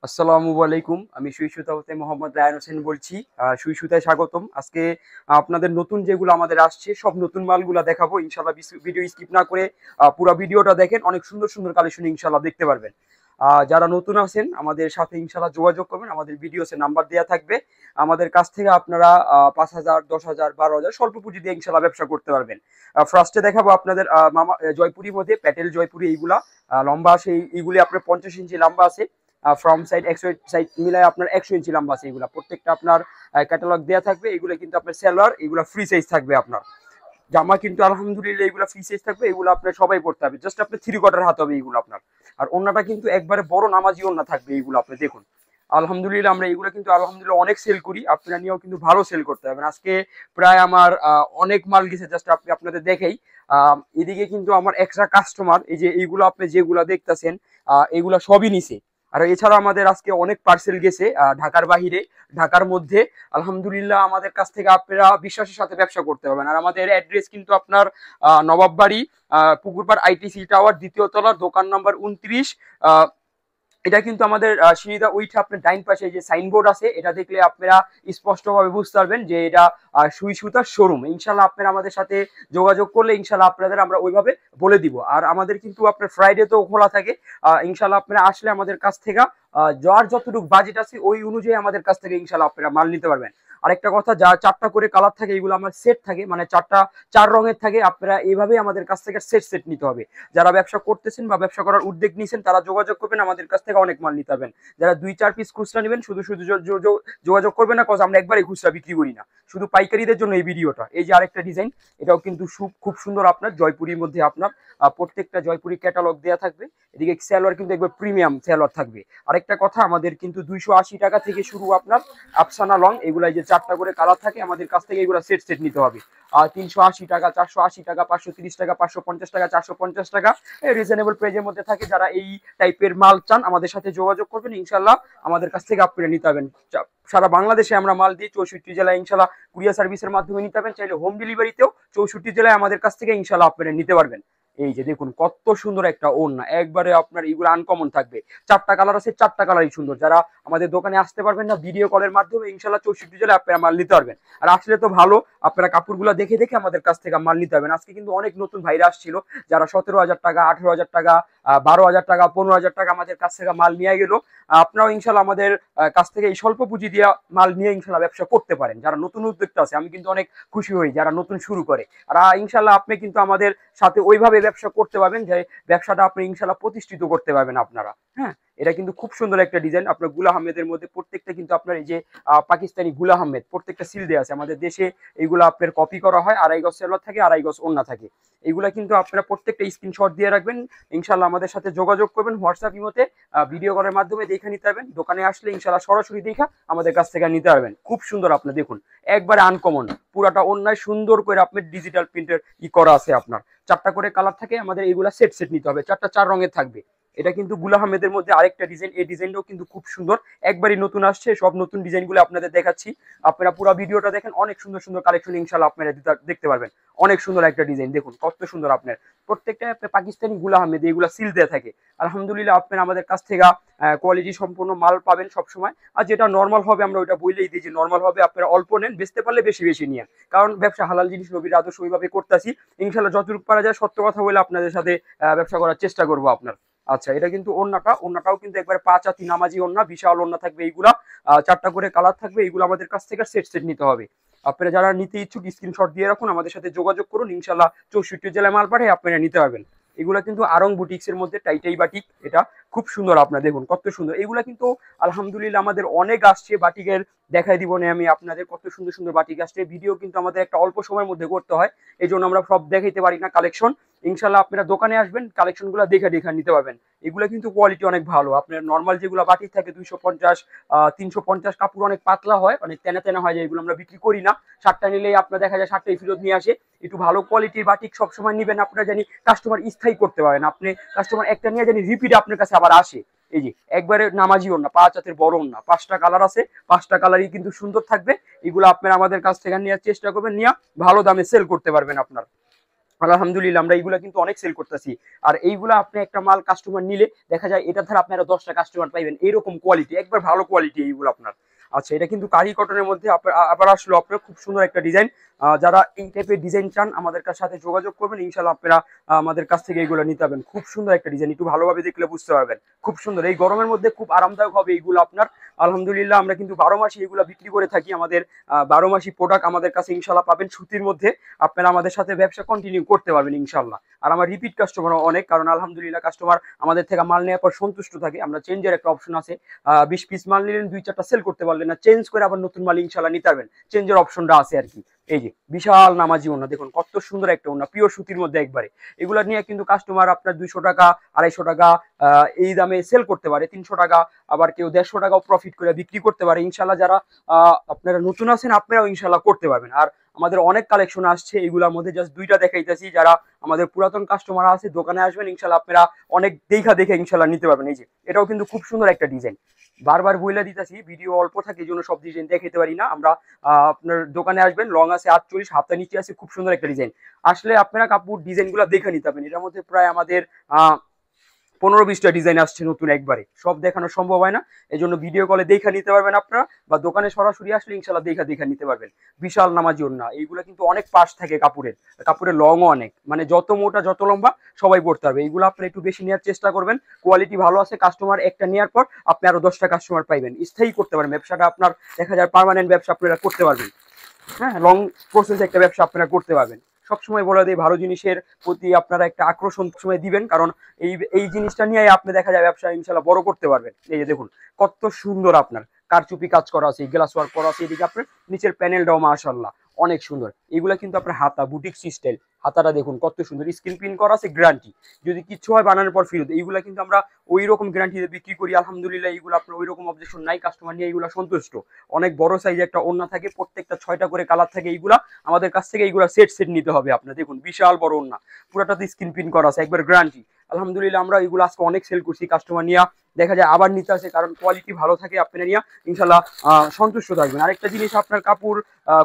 আসসালামু আলাইকুম। আমি সুই সুতা হতে মোহাম্মদ রায়হান হোসেন বলছি। সুই সুতায় স্বাগতম। আজকে আপনাদের নতুন যেগুলো আমাদের আসছে সব নতুন মালগুলা দেখাবো ইনশাআল্লাহ। ভিডিও স্কিপ না করে পুরো ভিডিওটা দেখেন, অনেক সুন্দর সুন্দর কালেকশন ইনশাআল্লাহ দেখতে পারবেন। যারা নতুন আছেন আমাদের সাথে ইনশাআল্লাহ যোগাযোগ করবেন, আমাদের ভিডিওতে নাম্বার দেওয়া থাকবে। আমাদের কাছ থেকে আপনারা ৫,০০০, ১০,০০০, ১২,০০০ স্বল্প পুঁজি দিয়ে ইনশাআল্লাহ ব্যবসা করতে পারবেন। ফার্স্টে দেখাবো আপনাদের মামা জয়পুরির মধ্যে প্যাটেল জয়পুরি, এইগুলা লম্বা আছে, এইগুলি আপনার ৫০ ইঞ্চি লম্বা আছে। ফ্রম সাইড ১০০ সাইড মিলায় আপনার ১০০ ইঞ্চি লম্বা আছে। এগুলা প্রত্যেকটা আপনার ক্যাটালগ দেওয়া থাকবে। এগুলো কিন্তু আপনার সেলার, এগুলো ফ্রি সাইজ থাকবে। আপনার জামা কিন্তু আলহামদুলিল্লাহ এগুলো ফ্রি সাইজ থাকবে। এগুলো আপনার সবাই পড়তে হবে, জাস্ট আপনার 3/4 হাত হবে এগুলো আপনার। আর ওন্নাটা কিন্তু একবারে বড় নামাজি ওন্না থাকবে। এগুলো আপনি দেখুন, আলহামদুলিল্লাহ আমরা এগুলো কিন্তু আলহামদুলিল্লাহ অনেক সেল করি। আপনারা নিয়েও কিন্তু ভালো সেল করতে পারবেন। আজকে প্রায় আমার অনেক মাল গেছে, জাস্ট আপনি আপনাদের দেখেই। এদিকে কিন্তু আমার এক্সট্রা কাস্টমার এই যে এইগুলো আপনি যেগুলো দেখতেছেন এগুলো সবই নিছে। আর এছাড়া আমাদের আজকে অনেক পার্সেল গেছে ঢাকার বাহিরে, ঢাকার মধ্যে। আলহামদুলিল্লাহ আমাদের কাছ থেকে আপনারা বিশ্বাসের সাথে ব্যবসা করতে পারবেন। আর আমাদের অ্যাড্রেস কিন্তু আপনার নবাববাড়ি, পুকুরপাড় আইটিসি টাওয়ার, 2য় তলা, দোকান নাম্বার 29। এটা কিন্তু আমাদের সিঁড়িটা উইঠে আপনার ডাইন পাশে যে সাইনবোর্ড আছে, এটা দেখলে আপনারা স্পষ্টভাবে বুঝতে পারবেন যে এটা সুই সুতার শোরুম। ইনশাল্লাহ আপনারা আমাদের সাথে যোগাযোগ করলে ইনশাল্লাহ আপনাদের আমরা ওইভাবে বলে দিব। আর আমাদের কিন্তু আপনার ফ্রাইডে তো খোলা থাকে। ইনশাল্লাহ আপনারা আসলে আমাদের কাছ থেকে যার যতটুকু বাজেট আছে ওই অনুযায়ী আমাদের কাছ থেকে ইনশাল্লাহ আপনারা মাল নিতে পারবেন। আরেকটা কথা, যা 4টা করে কালার থাকে এগুলো আমার সেট থাকে, মানে 4 রঙের থাকে। আপনারা এইভাবেই আমাদের কাছ থেকে সেট সেট নিতে হবে। যারা ব্যবসা করতেছেন বা ব্যবসা করার উদ্যোগ নিয়েছেন তারা যোগাযোগ করবেন, আমাদের কাছ থেকে অনেক মাল নিতে পারবেন। যারা 2-4 পিস খুচরা নেবেন শুধু শুধু যোগাযোগ করবেন না, কজ আমরা একবারই খুচরা বিক্রি করি না, শুধু পাইকারিদের জন্য এই ভিডিওটা। এই যে আরেকটা ডিজাইন, এটাও কিন্তু খুব সুন্দর আপনার জয়পুরির মধ্যে। আপনার প্রত্যেকটা জয়পুরি ক্যাটালগ দেওয়া থাকবে। এদিকে সালোয়ার কিন্তু একবার প্রিমিয়াম সালোয়ার থাকবে। আরেকটা কথা, আমাদের কিন্তু 280 টাকা থেকে শুরু আপনার আফসানা লং। এগুলা যে 4টা করে কালার থাকে, আমাদের কাছ থেকে এগুলো সেট সেট নিতে হবে। 380 টাকা, 480 টাকা, 530 টাকা, 550 টাকা, 450 টাকা, রিজনেবল প্রাইজের মধ্যে থাকে। যারা এই টাইপের মাল চান আমাদের সাথে যোগাযোগ করবেন, ইনশাল্লাহ আমাদের কাছ থেকে আপনারা নিতে পারবেন। সারা বাংলাদেশে আমরা মাল দিই, 64 জেলায় ইনশাল্লাহ কুরিয়ার সার্ভিসের মাধ্যমে নিতে পারবেন। চাইলে হোম ডেলিভারিতেও 64 জেলায় আমাদের কাছ থেকে ইনশাল্লাহ আপনারা নিতে পারবেন। এই যে দেখুন কত সুন্দর একটা ওড়না, একবারে আপনার এগুলো আনকমন থাকবে। 4টা কালার আছে, 4টা কালারই সুন্দর। যারা আমাদের দোকানে আসতে পারবেন না, ভিডিও কলের মাধ্যমে ইনশাল্লাহ 64 জেলায় আপনারা মাল নিতে পারবেন। আর আসলে তো ভালো, আপনারা কাপড়গুলো দেখে দেখে আমাদের কাছ থেকে মাল নিতে পারবেন। আজকে কিন্তু অনেক নতুন ভাইরা আসছিল, যারা 17,000 টাকা, 18,000 টাকা, 12,000 টাকা, 15,000 টাকা আমাদের কাছ থেকে মাল নিয়ে গেল। আপনারাও ইনশাল্লাহ আমাদের কাছ থেকে এই স্বল্প পুঁজি দিয়ে মাল নিয়ে ইনশাল্লাহ ব্যবসা করতে পারেন। যারা নতুন উদ্যোক্তা আছে, আমি কিন্তু অনেক খুশি হই যারা নতুন শুরু করে। আর ইনশাল্লাহ আপনি কিন্তু আমাদের সাথে ওইভাবে ব্যবসা করতে পারবেন যে ব্যবসাটা আপনি ইনশাল্লাহ প্রতিষ্ঠিত করতে পারবেন আপনারা। হ্যাঁ, এটা কিন্তু খুব সুন্দর একটা ডিজাইন। আপনার গুলা আহমেদের মধ্যে প্রত্যেকটা কিন্তু আপনার এই যে পাকিস্তানি গুলা আহমেদ প্রত্যেকটা সিল দেওয়া আছে। আমাদের দেশে এইগুলো আপনার কপি করা হয়, 2.5 গজ সেলোয়ার থাকে, 2.5 গজ ওড়না থাকে। এগুলা কিন্তু আপনারা প্রত্যেকটা স্ক্রিনশট দিয়ে রাখবেন। ইনশাল্লাহ আমাদের সাথে যোগাযোগ করবেন হোয়াটসঅ্যাপ ইমোতে, ভিডিও কলের মাধ্যমে দেখে নিতে পারবেন। দোকানে আসলে ইনশাল্লাহ সরাসরি দেখা আমাদের কাছ থেকে নিতে পারবেন। খুব সুন্দর, আপনি দেখুন একবারে আনকমন, পুরাটা অন্যায় সুন্দর করে আপনার ডিজিটাল প্রিন্টের করা আছে। আপনার 4টা করে কালার থাকে, আমাদের এগুলা সেট সেট নিতে হবে। 4টা 4 রঙের থাকবে। এটা কিন্তু গুলা আহমেদের মধ্যে আরেকটা ডিজাইন, এই ডিজাইনটাও কিন্তু খুব সুন্দর, একবারই নতুন আসছে। সব নতুন ডিজাইনগুলো আপনাদের দেখাচ্ছি, আপনারা পুরো ভিডিওটা দেখেন। অনেক সুন্দর সুন্দর কালেকশন ইনশাল্লাহ আপনারা দেখতে পারবেন। অনেক সুন্দর একটা ডিজাইন, দেখুন কত সুন্দর। আপনার প্রত্যেকটা পাকিস্তানি গুলা আহমেদ এগুলা সিল দেওয়া থাকে। আলহামদুলিল্লাহ আপনারা আমাদের কাছ থেকে কোয়ালিটি সম্পূর্ণ মাল পাবেন সবসময়। আর যেটা নর্মাল হবে আমরা ওইটা বলেই দিই যে নর্মাল হবে, আপনারা অল্প নেন, বেচতে পারলে বেশি বেশি নিয়ে। কারণ ব্যবসা হালাল জিনিস, নবীর আদর্শ ওইভাবে করতেছি। ইনশাল্লাহ যতটুকু পারা যায় সত্য কথা বলে আপনাদের সাথে ব্যবসা করার চেষ্টা করবো আপনার। আচ্ছা, এটা কিন্তু ওড়নাটাও কিন্তু একবারে 5 হাতি নামাজি ওড়না, বিশাল ওড়না থাকবে। এইগুলা 4টা করে কালার থাকবে। এইগুলো আমাদের কাছ থেকে সেট সেট নিতে হবে। আপনারা যারা নিতে ইচ্ছুক স্ক্রিনশট দিয়ে রাখুন, আমাদের সাথে যোগাযোগ করুন। ইনশাল্লাহ 64 জেলায় মাল পাঠিয়ে আপনারা নিতে পারবেন। এগুলা কিন্তু আরং বুটিক্স এর মধ্যে টাইটাই বাটিক, এটা খুব সুন্দর। আপনার দেখুন কত সুন্দর। এগুলা কিন্তু আলহামদুলিল্লাহ আমাদের অনেক আসছে বাটিকের, দেখাই দিব না আমি আপনাদের কত সুন্দর সুন্দর বাটিক আসছে। ভিডিও কিন্তু আমাদের একটা অল্প সময়ের মধ্যে করতে হয়, এই জন্য আমরা সব দেখাইতে পারি না কালেকশন। ইনশাল্লাহ আপনারা দোকানে আসবেন, কালেকশন গুলো দেখে দেখে নিতে পারবেন। এগুলো কিন্তু কোয়ালিটি অনেক ভালো। আপনার নর্মাল যেগুলো বাটিক থাকে 250, 350, কাপড় অনেক পাতলা হয়, অনেক তেনা তেনা হয় যায়, এগুলো আমরা বিক্রি করি না। 7টা নিলেই আপনার দেখা যায় 7টাই ফেরত নিয়ে আসে। একটু ভালো কোয়ালিটির বাটিক সবসময় নিবেন, আপনারা জানি কাস্টমার স্থায়ী করতে পারেন। আপনি কাস্টমার একটা নিয়ে জানি রিপিট আপনার কাছে আবার আসে। এই যে একবারে নামাজি ওড়না, 5 হাতের বড় ওড়না, 5টা কালার আছে, 5টা কালারই কিন্তু সুন্দর থাকবে। এগুলো আপনারা আমাদের কাছ থেকে নেওয়ার চেষ্টা করবেন, নিয়ে ভালো দামে সেল করতে পারবেন আপনার। আলহামদুলিল্লাহ আমরা এইগুলা কিন্তু অনেক সেল করতেছি। আর এইগুলা আপনি একটা মাল কাস্টমার নিলে দেখা যায় এটা ধারা আপনারা 10টা কাস্টমার পাইবেন, এরকম কোয়ালিটি, একবার ভালো কোয়ালিটি এইগুলো আপনার। আচ্ছা, এটা কিন্তু কারি কটনের মধ্যে আবার আসলো আপনার খুব সুন্দর একটা ডিজাইন। যারা এই টাইপের ডিজাইন চান আমাদের সাথে যোগাযোগ করবেন, ইনশাল্লাহ আপনারা আমাদের কাছ থেকে এইগুলো নিতে পারবেন। খুব সুন্দর একটা ডিজাইন, একটু ভালোভাবে দেখলে বুঝতে পারবেন। খুব সুন্দর, এই গরমের মধ্যে খুব আরামদায়ক হবে এইগুলো আপনার। আলহামদুলিল্লাহ আমরা কিন্তু 12 মাসই এগুলো বিক্রি করে থাকি। আমাদের 12 মাসি প্রোডাক্ট আমাদের কাছে ইনশাল্লাহ পাবেন সুতির মধ্যে। আপনারা আমাদের সাথে ব্যবসা কন্টিনিউ করতে পারবেন ইনশাল্লাহ। আর আমার রিপিট কাস্টমার অনেক, কারণ আলহামদুলিল্লাহ কাস্টমার আমাদের থেকে মাল নেওয়ার পর সন্তুষ্ট থাকে। আমরা চেঞ্জের একটা অপশন আছে, 20 পিস মাল নিলেন 2-4টা সেল করতে পারলেন না, চেঞ্জ করে আবার নতুন মাল ইনশাল্লাহ নিতে পারবেন, চেঞ্জের অপশনটা আছে আর কি। এই যে বিশাল নামাজি ওড়না দেখুন, কত সুন্দর একটা ওড়না, পিওর সুতির মধ্যে একবারে। এগুলা নিয়ে কিন্তু কাস্টমার আপনার 200 টাকা 250 টাকা এই দামে সেল করতে পারে, 300 টাকা, আবার কেউ 150 টাকাও প্রফিট করে বিক্রি করতে পারে ইনশাল্লাহ। যারা আপনারা নতুন আছেন আপনারাও ইনশাল্লাহ করতে পারবেন। আর আমাদের অনেক কালেকশন আসছে, এগুলোর মধ্যে জাস্ট 2টা দেখাইতেছি। যারা আমাদের পুরাতন কাস্টমার আছে দোকানে আসবেন ইনশাল্লাহ আপনারা অনেক দেখে ইনশাল্লাহ নিতে পারবেন। এই যে এটাও কিন্তু খুব সুন্দর একটা ডিজাইন, বারবার বইলা দিতেছি, ভিডিও অল্প থাকে এই জন্য সব ডিজাইন দেখাইতে পারি না আমরা। আপনার দোকানে আসবেন, লং আছে 48, হাফটা নিচে আছে, খুব সুন্দর একটা ডিজাইন। আসলে আপনারা কাপড় ডিজাইন গুলা দেখে নিতে পারবেন। এটার মধ্যে প্রায় আমাদের 15-20টা ডিজাইন আসছে নতুন, একবারে সব দেখানো সম্ভব হয় না, এই জন্য ভিডিও কলে দেখে নিতে পারবেন আপনারা, বা দোকানে সরাসরি আসলে ইনশাল্লাহ দেখে নিতে পারবেন। বিশাল নামাজি ওড়না, এইগুলা কিন্তু অনেক পাশ থাকে কাপড়ের লংও অনেক, মানে যত মোটা যত লম্বা সবাই পড়তে পারবে। এইগুলো আপনারা একটু বেশি নেওয়ার চেষ্টা করবেন, কোয়ালিটি ভালো আছে। কাস্টমার একটা নেওয়ার পর আপনি আরো 10টা কাস্টমার পাইবেন, স্থায়ী করতে পারেন ব্যবসাটা আপনার। দেখা যায় পার্মানেন্ট ব্যবসা আপনারা করতে পারবেন। হ্যাঁ, লং প্রসেস একটা ব্যবসা আপনারা করতে পারবেন। সবসময় বলে দিই, ভালো জিনিসের প্রতি আপনারা একটা আকর্ষণ সময় দিবেন, কারণ এই জিনিসটা নিয়ে আপনি দেখা যায় ব্যবসা ইনশাল্লাহ বড় করতে পারবেন। এই যে দেখুন কত সুন্দর আপনার কারচুপি কাজ করা আছে, গ্লাস ওয়ার্ক করা আছে, এদিকে আপনার নিচের প্যানেলটাও মাশাআল্লাহ অনেক সুন্দর। এগুলা কিন্তু আপনার হাতা বুটিক স্টাইল, হাতাটা দেখুন কত সুন্দর, স্ক্রিন প্রিন্ট করা আছে, গ্যারান্টি যদি কিছু হয় বানানোর পর ফেরত। এইগুলা কিন্তু আমরা ওই রকম গ্যারান্টিতে বিক্রি করি আলহামদুলিল্লাহ। এইগুলো আপনার ওই রকম অবজেকশন নাই, কাস্টমার নিয়ে এইগুলা সন্তুষ্ট। অনেক বড় সাইজে একটা ওড়না থাকে, প্রত্যেকটা 6টা করে কালার থাকে। এইগুলা আমাদের কাছ থেকে এইগুলা সেট নিতে হবে আপনার। দেখুন বিশাল বড় ওড়না, পুরাটাতে স্ক্রিন প্রিন্ট করা আছে, একবার গ্যারান্টি। আলহামদুলিল্লাহ আমরা এইগুলো আজকে অনেক সেল করছি, কাস্টমার নিয়ে দেখা যায় আবার নিতে আসে, কারণ কোয়ালিটি ভালো থাকে। আপনারা নিয়ে ইনশাল্লাহ সন্তুষ্ট থাকবেন। আরেকটা জিনিস, আপনার কাপড়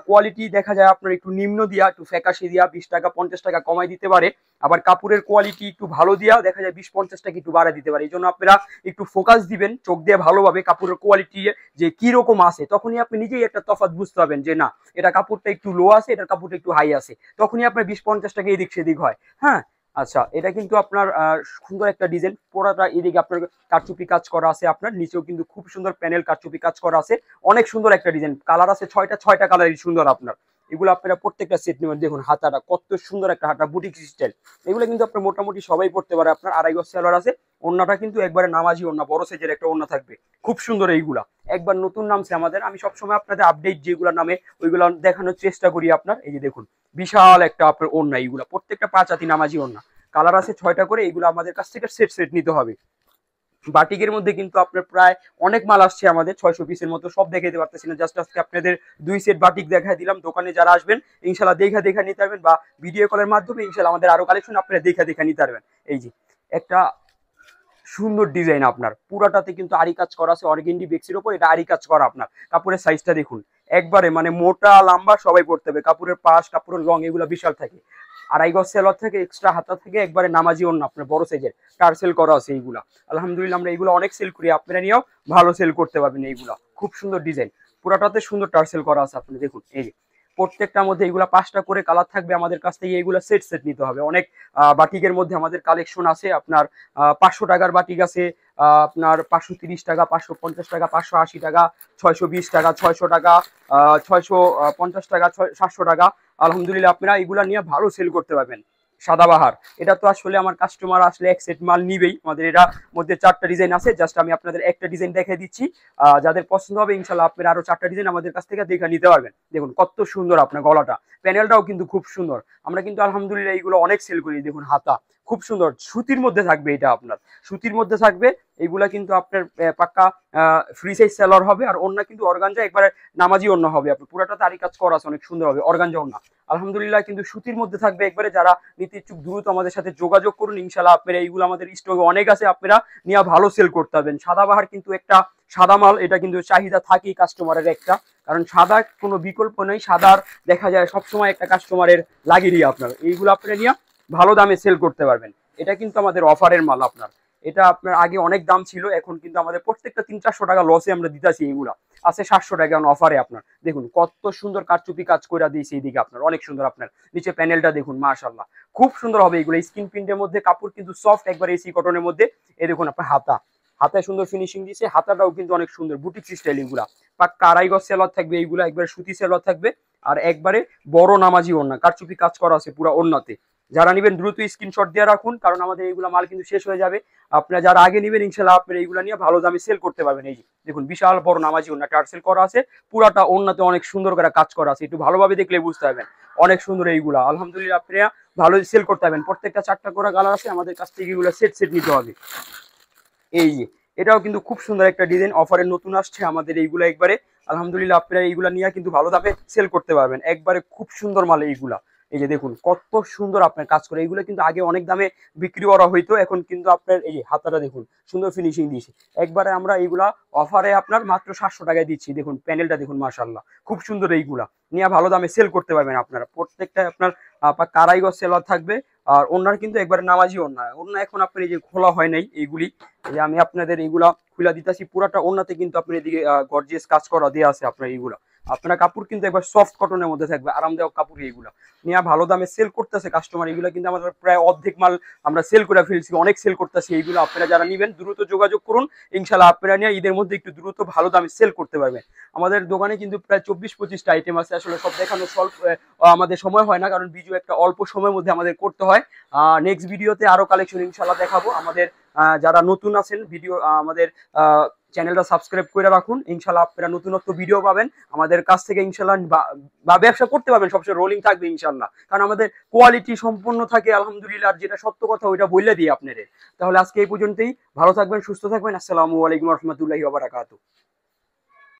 কোয়ালিটি দেখা যায় আপনার একটু নিম্ন দিয়া, একটু ফ্যাকাশি দিয়া 20 টাকা 50 টাকা কমাই দিতে পারে, আবার কাপড়ের কোয়ালিটি একটু ভালো দিয়া দেখা যায় 20-50 টাকা একটু বাড়ায় দিতে পারে। এই জন্য আপনারা একটু ফোকাস দিবেন, চোখ দিয়ে ভালোভাবে কাপড়ের কোয়ালিটি যে কি রকম আছে, তখনই আপনি নিজেই একটা তফাৎ বুঝতে পারবেন যে না এটা কাপড়টা একটু লো আছে, এটার কাপড়টা একটু হাই আছে, তখনই আপনার 20-50 টাকা এদিক সেদিক হয়। হ্যাঁ, আচ্ছা, এটা কিন্তু আপনার সুন্দর একটা ডিজাইন, পুরাটা এদিকে আপনার কারচুপি কাজ করা আছে, আপনার নিচেও কিন্তু খুব সুন্দর প্যানেল কারচুপি কাজ করা আছে, অনেক সুন্দর একটা ডিজাইন। কালার আছে 6টা কালারই সুন্দর আপনার। এগুলো আপনারা প্রত্যেকটা সেট নেবেন। দেখুন হাতাটা কত সুন্দর একটা হাতা, বুটিক স্টাইল। এগুলো কিন্তু আপনার মোটামুটি সবাই পড়তে পারে। আপনার 2.5 গজ সেলোয়ার আছে, ওড়নাটা কিন্তু একবারে নামাজি ওড়না, বড় সাইজের একটা ওড়না থাকবে, খুব সুন্দর। এইগুলা একবার নতুন নামছে আমাদের, আমি সবসময় আপনাদের আপডেট যেগুলো নামে ওইগুলো দেখানোর চেষ্টা করি আপনার। এই যে দেখুন বিশাল একটা আপনার ওড়না, এইগুলা প্রত্যেকটা 5 হাতি নামাজি ওড়না, কালার আছে 6টা করে। এইগুলো আমাদের কাছ থেকে সেট নিতে হবে। বাটিকের মধ্যে কিন্তু আপনার প্রায় অনেক মাল আসছে আমাদের, 600 পিসের মতো, সব দেখাইতে পারতেছি না, জাস্ট আজকে আপনাদের 2 সেট বাটিক দেখাই দিলাম। দোকানে যারা আসবেন ইনশাল্লাহ দেখা নিতে পারবেন, বা ভিডিও কলের মাধ্যমে ইনশাল্লাহ আমাদের আরো কালেকশন আপনারা দেখা নিতে পারবেন। এই যে একটা সুন্দর ডিজাইন, আপনার পুরাটাতে কিন্তু আরি কাজ করা আছে, অর্গেন্ডি বেক্সির উপর এটা আরি কাজ করা। আপনার কাপড়ের সাইজটা দেখুন, একবারে মানে মোটা লম্বা সবাই পড়তে হবে। কাপড়ের পাশ, কাপড়ের রং এগুলো বিশাল থাকে। 2.5 গজ সেলোয়ার থেকে, এক্সট্রা হাতা থেকে, একবারে নামাজি ওড়না আপনার বড় সাইজের টার্সেল করা আছে। এইগুলা আলহামদুলিল্লাহ আমরা এইগুলো অনেক সেল করি, আপনারা নিয়েও ভালো সেল করতে পারবেন। এইগুলা খুব সুন্দর ডিজাইন, পুরাটাতে সুন্দর টার্সেল করা আছে। আপনি দেখুন এই যে প্রত্যেকটার মধ্যে এইগুলা 5টা করে কালার থাকবে। আমাদের কাছ থেকে এইগুলা সেট নিতে হবে। অনেক বাটিকের মধ্যে আমাদের কালেকশন আছে। আপনার 500 টাকার বাটিক আছে, আপনার 530 টাকা, 550 টাকা, 580 টাকা, 620 টাকা, 600 টাকা, 650 টাকা, 700 টাকা। আলহামদুলিল্লাহ আপনারা এগুলা নিয়ে ভালো সেল করতে পারবেন। সাদাবাহার, এটা তো আসলে আমার কাস্টমার আসলে এক সেট মাল নিবেই। আমাদের এটার মধ্যে 4টা ডিজাইন আছে, জাস্ট আমি আপনাদের একটা ডিজাইন দেখিয়ে দিচ্ছি। যাদের পছন্দ হবে ইনশাল্লাহ আপনারা আরো 4টা ডিজাইন আমাদের কাছ থেকে দেখে নিতে পারবেন। দেখুন কত সুন্দর আপনার গলাটা, প্যানেলটাও কিন্তু খুব সুন্দর। আমরা কিন্তু আলহামদুলিল্লাহ এইগুলো অনেক সেল করি। দেখুন হাতা খুব সুন্দর সুতির মধ্যে থাকবে, এটা আপনার সুতির মধ্যে থাকবে। এইগুলা কিন্তু আপনার পাক্কা ফ্রি সাইজ সেলর হবে। আর ওন্না কিন্তু অর্গানজা একবারে নামাজি ওন্না হবে, আপনার পুরাটা তারি কাজ করা আছে, অনেক সুন্দর হবে অর্গানজা ওন্না। আলহামদুলিল্লাহ কিন্তু সুতির মধ্যে থাকবে একবারে। যারা নিতে ইচ্ছুক দ্রুত আমাদের সাথে যোগাযোগ করুন, ইনশাল্লাহ আপনারা এইগুলো আমাদের স্টকে অনেক আছে, আপনারা নিয়ে ভালো সেল করতে পারবেন। সাদাবাহার কিন্তু একটা সাদা মাল, এটা কিন্তু চাহিদা থাকেই কাস্টমারের একটা, কারণ সাদা কোনো বিকল্প নেই, সাদার দেখা যায় সবসময় একটা কাস্টমারের লাগেরই। আপনার এইগুলো আপনারা নিয়ে ভালো দামে সেল করতে পারবেন। এটা কিন্তু আমাদের অফারের মাল আপনার, এটা আপনার আগে অনেক দাম ছিল, এখন কিন্তু আমাদের প্রত্যেকটা 300-400 টাকা লসে আমরা দিতেছি। এইগুলা আছে 700 টাকা অফারে। আপনার দেখুন কত সুন্দর কারচুপি কাজ করে দিয়েছে এইদিকে, আপনার অনেক সুন্দর। আপনার নিচে প্যানেলটা দেখুন, মাশাআল্লাহ খুব সুন্দর হবে এইগুলো। স্কিন প্রিন্টের মধ্যে কাপড় কিন্তু সফট একবার এসি কটনের মধ্যে। এই দেখুন আপনার হাতায় সুন্দর ফিনিশিং দিয়েছে, হাতাটাও কিন্তু অনেক সুন্দর বুটিক স্টাইল। এগুলা পাক্কা আড়াই গজ সেলর থাকবে, এইগুলা একবার সুতি সেলর থাকবে। আর একবারে বড় নামাজি ওড়না, কারচুপি কাজ করা আছে পুরো ওড়নাতে। যারা নেবেন দ্রুত স্ক্রিনশট দিয়ে রাখুন, কারণ আমাদের এইগুলা মাল কিন্তু শেষ হয়ে যাবে। আপনারা যারা আগে নেবেন ইনশাল্লাহ আপনারা এইগুলা নিয়ে ভালো দামে সেল করতে পারবেন। এই যে দেখুন বিশাল বড় নামাজি ওড়না টার্সেল করা আছে, পুরাটা ওড়নাতে অনেক সুন্দর করে কাজ করা আছে, একটু ভালোভাবে দেখলে বুঝতে পারবেন অনেক সুন্দর এইগুলা। আলহামদুলিল্লাহ আপনারা ভালো সেল করতে পারবেন। প্রত্যেকটা 4টা করে কালার আছে, আমাদের কাছ থেকে এগুলো সেট সেট নিতে হবে। এই যে এটাও কিন্তু খুব সুন্দর একটা ডিজাইন, অফারে নতুন আসছে আমাদের এইগুলা একবারে। আলহামদুলিল্লাহ আপনারা এইগুলা নিয়ে কিন্তু ভালো দামে সেল করতে পারবেন, একবারে খুব সুন্দর মাল এইগুলা। এই যে দেখুন কত সুন্দর আপনার কাজ করে, এইগুলো কিন্তু আগে অনেক দামে বিক্রি করা হইতো, এখন কিন্তু আপনার এই যে হাতাটা দেখুন সুন্দর ফিনিশিং দিয়েছে। একবারে আমরা এইগুলা অফারে আপনার মাত্র 700 টাকায় দিচ্ছি। দেখুন প্যানেলটা দেখুন, মাশাআল্লাহ খুব সুন্দর। এইগুলা নিয়ে ভালো দামে সেল করতে পারবেন আপনারা। প্রত্যেকটা আপনার কারাই গজ সেলার থাকবে। আর ওনার কিন্তু একবারে নামাজি ওন্না এখন আপনার এই যে খোলা হয় নাই এইগুলি, এই যে আমি আপনাদের এইগুলা খুলে দিতেছি। পুরাটা ওন্নাতে কিন্তু আপনার এদিকে গর্জিয়াস কাজ করা দেওয়া আছে। আপনার এইগুলা আপনার কাপড় কিন্তু একবার সফট কটনের মধ্যে থাকবে, আরামদায়ক কাপড়। এইগুলা নিয়ে ভালো দামে সেল করতেছে কাস্টমার। এইগুলা কিন্তু আমাদের প্রায় অর্ধেক মাল আমরা সেল করে ফেলছি, অনেক সেল করতেছি। এইগুলো আপনারা যারা নেবেন দ্রুত যোগাযোগ করুন, ইনশাল্লাহ আপনারা নিয়ে ঈদের মধ্যে একটু দ্রুত ভালো দামে সেল করতে পারবেন। আমাদের দোকানে কিন্তু প্রায় 24-25টা আইটেম আছে, আসলে সব দেখানো স্বল্প আমাদের সময় হয় না, কারণ ভিডিও একটা অল্প সময়ের মধ্যে আমাদের করতে হয়। নেক্সট ভিডিওতে আরো কালেকশন ইনশাল্লাহ দেখাবো। আমাদের যারা নতুন আছেন ভিডিও আমাদের চ্যানেলটা সাবস্ক্রাইব করে রাখুন, ইনশাল্লাহ আপনারা নতুনত্ব ভিডিও পাবেন আমাদের কাছ থেকে ইনশাল্লাহ, বা ব্যবসা করতে পারবেন সবসময় রোলিং থাকবে ইনশাল্লাহ, কারণ আমাদের কোয়ালিটি সম্পূর্ণ থাকে আলহামদুলিল্লাহ। আর যেটা সত্য কথা ওইটা বলে দিই আপনাদের। তাহলে আজকে এই পর্যন্তই, ভালো থাকবেন, সুস্থ থাকবেন। আসসালামু আলাইকুম রহমতুল্লাহি ওয়া বারাকাতুহু।